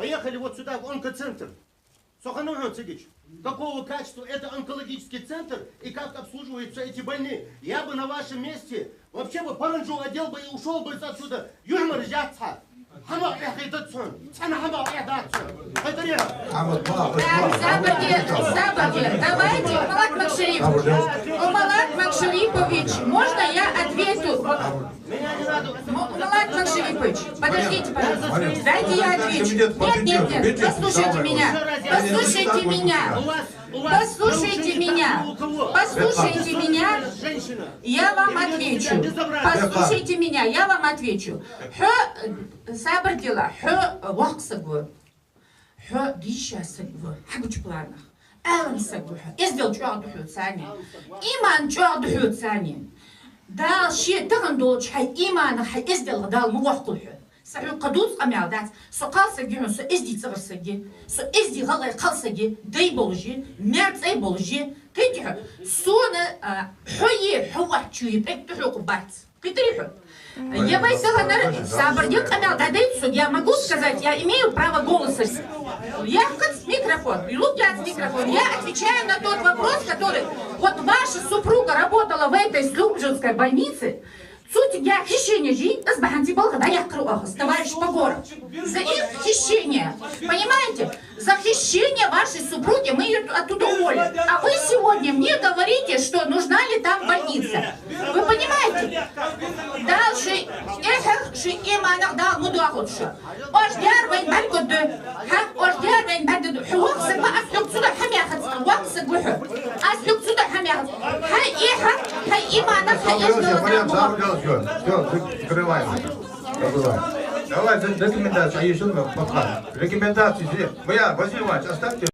Поехали вот сюда, в онкоцентр. Сухануров Цыгич, какого качества это онкологический центр и как обслуживаются эти больные? Я бы на вашем месте вообще бы паранжу одел бы и ушел бы отсюда. Юрмар Жатха. Заборьте, давайте, Малат Макшарипович, можно я ответу? Малат Макшарипович, подождите, пожалуйста, дайте я отвечу. Нет, послушайте меня, послушайте меня, я вам отвечу. Послушайте меня, я вам отвечу. Сабр дела, вақ сагвы, диша сагвы, хагуч планах, алан сагвы, издел чуаду хюцани, иман чуаду хюцани, дал ши таган долч хай имана хай издел дал муахкул хю, сахю кадуц амялдат, со калсаги хю, со изди цагарсаги, со изди галай калсаги, дай болжи, мерцай болжи, кайти хю, суна хуи хуах чуи, прек хю кубат, кайтри хю. Я я могу сказать, я имею право голоса. Я микрофон, микрофон. Я отвечаю на тот вопрос, который... Вот ваша супруга работала в этой Слюбжинской больнице. Суть я хищение жить, товарищ Погоров. За их хищение, понимаете? За хищение вашей супруги мы ее оттуда уволили. А вы сегодня мне говорите, что нужна ли там больница. Вы понимаете? Дальше, ши иманах дал мудуахудши. Ождяр вайн бальгуду. Ождяр вайн бальгуду. Хуаксак ва аслюк сюда хамяхат. Хуаксак вуху. Аслюк сюда хамяхат. Хай ихат, хай иманах, хай иждала. Все, закрываем. Давай, рекомендации. А еще подход. Рекомендации. Моя, Василий Иванович, оставьте.